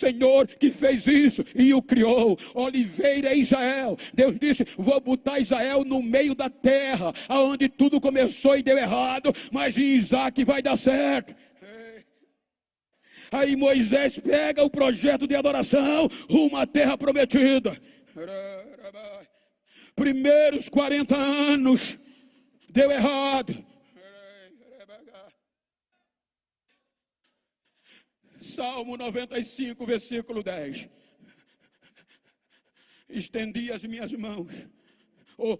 Senhor que fez isso e o criou. Oliveira é Israel. Deus disse: vou botar Israel no meio da terra, aonde tudo começou e deu errado, mas em Isaac vai dar certo. Aí Moisés pega o projeto de adoração rumo à terra prometida. Primeiros 40 anos deu errado. Salmo 95, versículo 10. Estendi as minhas mãos.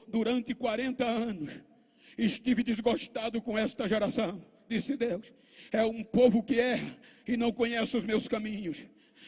Durante 40 anos estive desgostado com esta geração, disse Deus. É um povo que erra e não conhece os meus caminhos.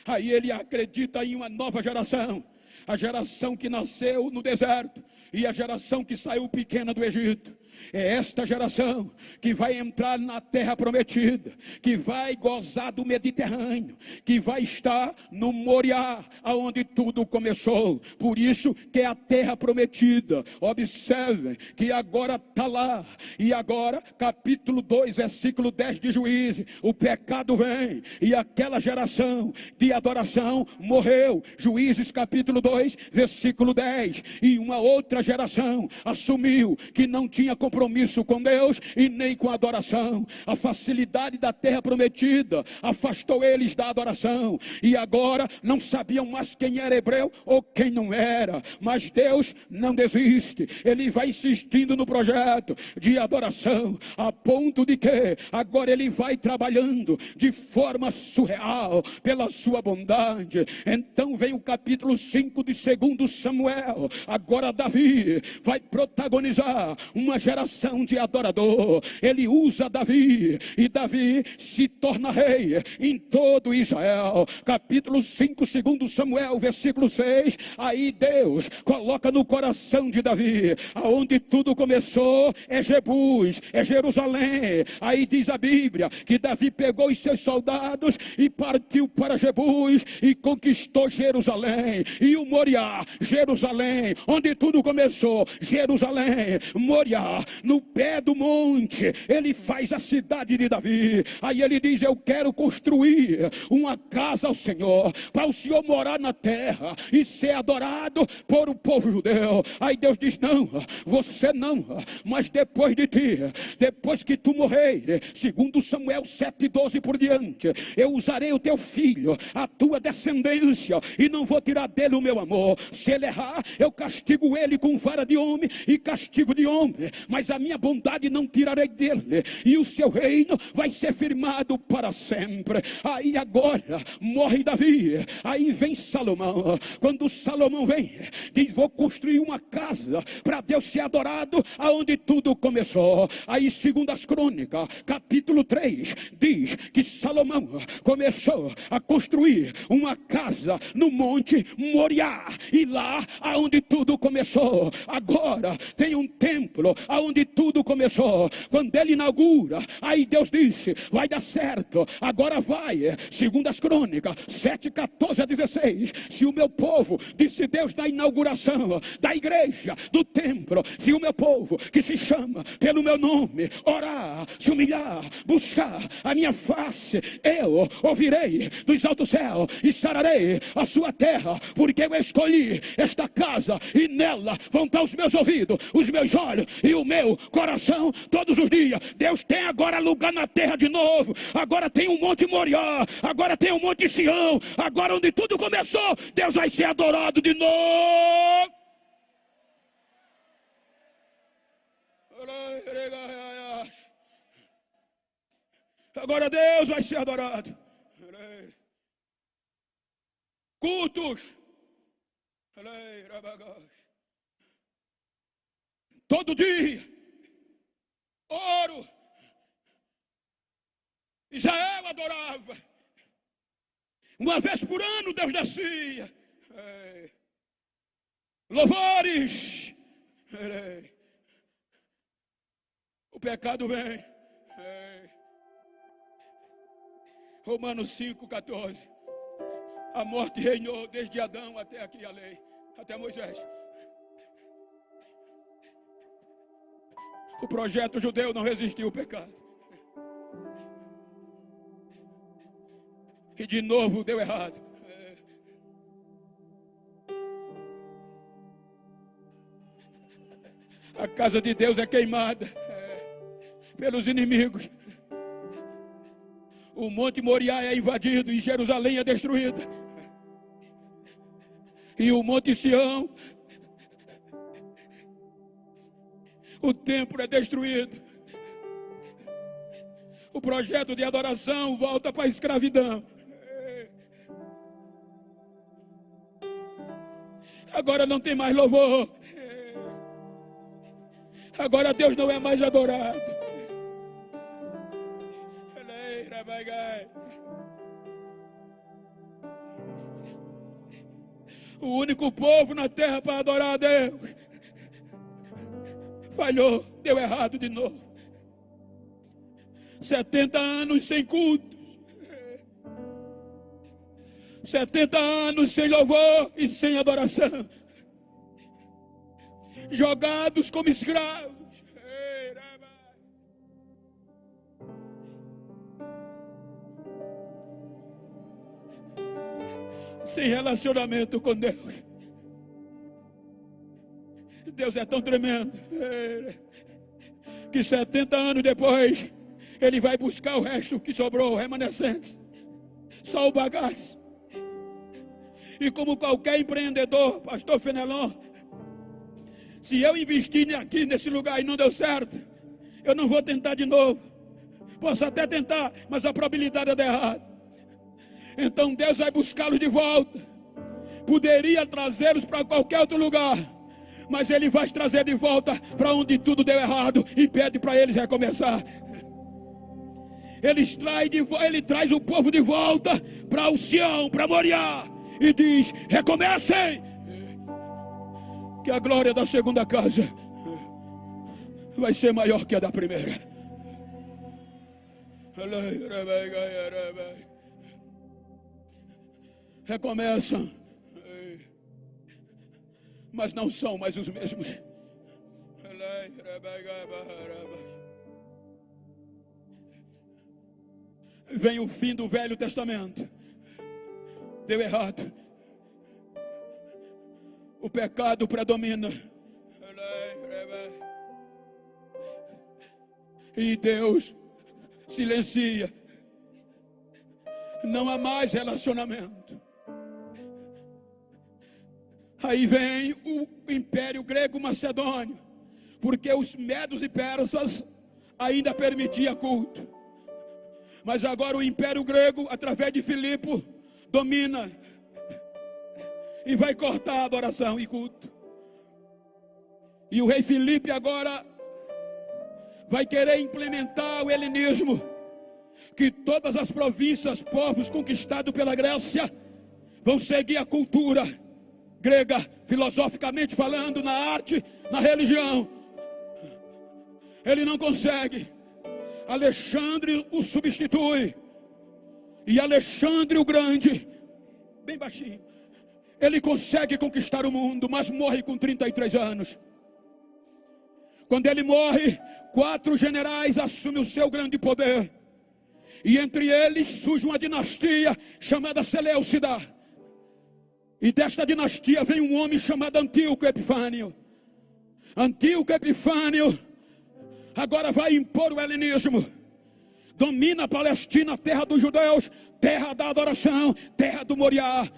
Aí ele acredita em uma nova geração. A geração que nasceu no deserto e a geração que saiu pequena do Egito. É esta geração que vai entrar na terra prometida, que vai gozar do Mediterrâneo, que vai estar no Moriá, aonde tudo começou. Por isso que é a terra prometida. Observe que agora está lá. E agora, capítulo 2, versículo 10 de Juízes, o pecado vem e aquela geração de adoração morreu. Juízes capítulo 2, versículo 10. E uma outra geração assumiu que não tinha compromisso com Deus e nem com a adoração. A facilidade da terra prometida afastou eles da adoração, e agora não sabiam mais quem era hebreu ou quem não era. Mas Deus não desiste, Ele vai insistindo no projeto de adoração, a ponto de que agora Ele vai trabalhando de forma surreal pela sua bondade. Então vem o capítulo 5 de 2 Samuel. Agora Davi vai protagonizar uma geração de adorador. Ele usa Davi, e Davi se torna rei em todo Israel. Capítulo 5, 2 Samuel, versículo 6. Aí Deus coloca no coração de Davi, aonde tudo começou é Jebus, é Jerusalém. Aí diz a Bíblia que Davi pegou os seus soldados e partiu para Jebus e conquistou Jerusalém. E o Moriá, Jerusalém, onde tudo começou, Jerusalém, Moriá, no pé do monte, ele faz a cidade de Davi. Aí ele diz: eu quero construir uma casa ao Senhor, para o Senhor morar na terra e ser adorado por o povo judeu. Aí Deus diz: não, você não, mas depois de ti, depois que tu morrer, segundo Samuel 7:12 por diante, eu usarei o teu filho, a tua descendência, e não vou tirar dele o meu amor. Se ele errar, eu castigo ele com vara de homem e castigo de homem, mas a minha bondade não tirarei dele, e o seu reino vai ser firmado para sempre. Aí agora morre Davi, aí vem Salomão. Quando Salomão vem, diz: vou construir uma casa para Deus ser adorado, aonde tudo começou. Aí 2 Crônicas, capítulo 3, diz que Salomão começou a construir uma casa no monte Moriá, e lá aonde tudo começou. Agora tem um templo aonde tudo começou. Quando ele inaugura, aí Deus disse: vai dar certo, agora vai. 2 Crônicas 7:14-16. Se o meu povo, disse Deus na inauguração da igreja, do templo, se o meu povo que se chama pelo meu nome orar, se humilhar, buscar a minha face, eu ouvirei dos altos céus e sararei a sua terra, porque eu escolhi esta casa e nela vão estar os meus ouvidos, os meus olhos e o meu coração todos os dias. Deus tem agora lugar na terra de novo. Agora tem um monte Moriá, agora tem um monte Sião. Agora onde tudo começou, Deus vai ser adorado de novo. Agora Deus vai ser adorado. Cultos. Todo dia. Ouro. Israel adorava. Uma vez por ano Deus descia. Louvores. O pecado vem. Romanos 5:14. A morte reinou desde Adão até aqui a lei, até Moisés. O projeto judeu não resistiu ao pecado. E de novo deu errado. A casa de Deus é queimada pelos inimigos. O Monte Moriá é invadido e Jerusalém é destruída. E o Monte Sião, o templo é destruído. O projeto de adoração volta para a escravidão. Agora não tem mais louvor. Agora Deus não é mais adorado. O único povo na terra para adorar a Deus falhou, deu errado de novo. 70 anos sem cultos, 70 anos sem louvor e sem adoração, jogados como escravos, sem relacionamento com Deus. Deus é tão tremendo que 70 anos depois Ele vai buscar o resto que sobrou, remanescentes, só o bagaço. E como qualquer empreendedor, pastor Fenelon, se eu investir aqui nesse lugar e não deu certo, eu não vou tentar de novo. Posso até tentar, mas a probabilidade é dar errado. Então Deus vai buscá-los de volta. Poderia trazê-los para qualquer outro lugar, mas Ele vai trazer de volta para onde tudo deu errado e pede para eles recomeçar. Ele traz o povo de volta para o Sião, para Moriá, e diz: recomecem. Que a glória da segunda casa vai ser maior que a da primeira. Recomeçam, mas não são mais os mesmos. Vem o fim do Velho Testamento. Deu errado. O pecado predomina. E Deus silencia. Não há mais relacionamento. Aí vem o Império Grego Macedônio, porque os medos e persas ainda permitiam culto. Mas agora o Império Grego, através de Filipe, domina e vai cortar a adoração e culto. E o rei Filipe agora vai querer implementar o helenismo, que todas as províncias, povos conquistados pela Grécia, vão seguir a cultura grega, filosoficamente falando, na arte, na religião. Ele não consegue. Alexandre o substitui. E Alexandre o Grande, bem baixinho, ele consegue conquistar o mundo, mas morre com 33 anos. Quando ele morre, 4 generais assumem o seu grande poder. E entre eles surge uma dinastia chamada Seleucida. E desta dinastia vem um homem chamado Antíoco Epifânio. Antíoco Epifânio agora vai impor o helenismo. Domina a Palestina, terra dos judeus, terra da adoração, terra do Moriá.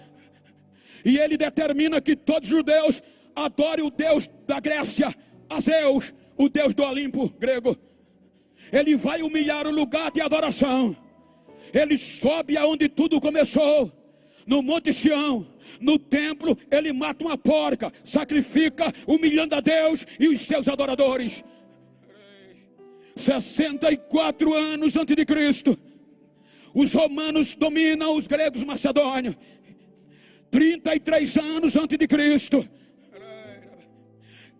E ele determina que todos os judeus adorem o Deus da Grécia, a Zeus, o Deus do Olimpo grego. Ele vai humilhar o lugar de adoração. Ele sobe aonde tudo começou, no Monte Sião. No templo ele mata uma porca, sacrifica, humilhando a Deus e os seus adoradores. 64 anos antes de Cristo, os romanos dominam os gregos macedônios. 33 anos antes de Cristo,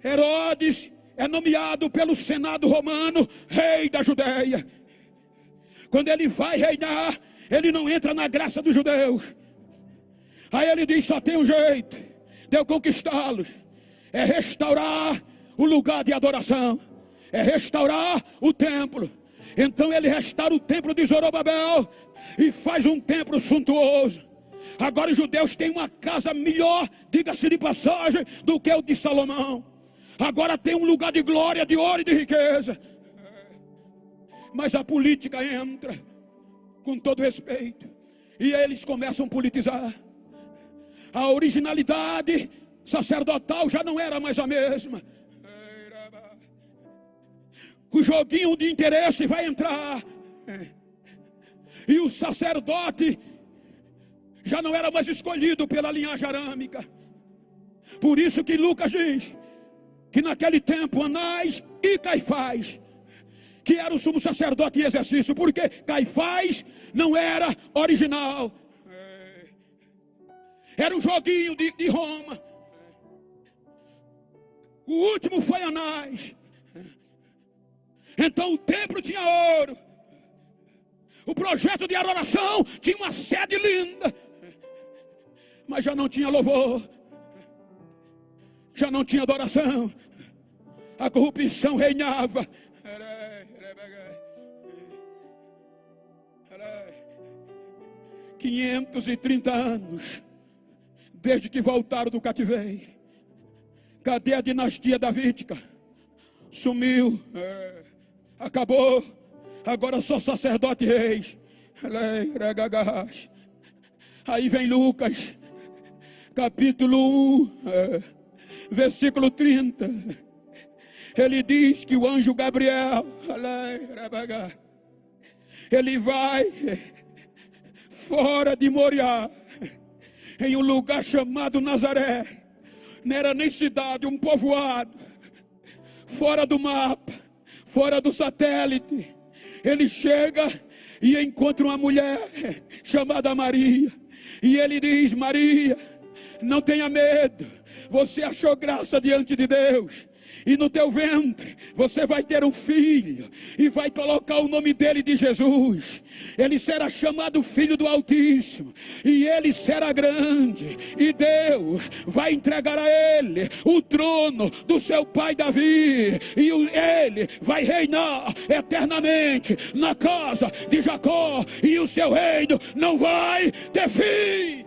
Herodes é nomeado pelo Senado romano rei da Judéia. Quando ele vai reinar, ele não entra na graça dos judeus. Aí ele diz: só tem um jeito de eu conquistá-los, é restaurar o lugar de adoração, é restaurar o templo. Então ele restaura o templo de Zorobabel e faz um templo suntuoso. Agora os judeus têm uma casa melhor, diga-se de passagem, do que o de Salomão. agora tem um lugar de glória, de ouro e de riqueza. Mas a política entra, com todo respeito, e eles começam a politizar. A originalidade sacerdotal já não era mais a mesma. O joguinho de interesse vai entrar, e o sacerdote já não era mais escolhido pela linhagem arâmica. Por isso que Lucas diz que naquele tempo Anás e Caifás, que era o sumo sacerdote em exercício, porque Caifás não era original, era um joguinho de Roma. O último foi Anás. Então o templo tinha ouro, o projeto de adoração tinha uma sede linda, mas já não tinha louvor, já não tinha adoração, a corrupção reinava. 530 anos desde que voltaram do cativeiro. Cadê a dinastia davídica? Sumiu, acabou. Agora só sacerdote e reis. Aí vem Lucas, capítulo 1, versículo 30. Ele diz que o anjo Gabriel, ele vai fora de Moriá, em um lugar chamado Nazaré. Não era nem cidade, um povoado, fora do mapa, fora do satélite. Ele chega e encontra uma mulher chamada Maria, e ele diz: Maria, não tenha medo, você achou graça diante de Deus, e no teu ventre você vai ter um filho, e vai colocar o nome dele de Jesus. Ele será chamado Filho do Altíssimo, e ele será grande, e Deus vai entregar a ele o trono do seu pai Davi, e ele vai reinar eternamente na casa de Jacó, e o seu reino não vai ter fim.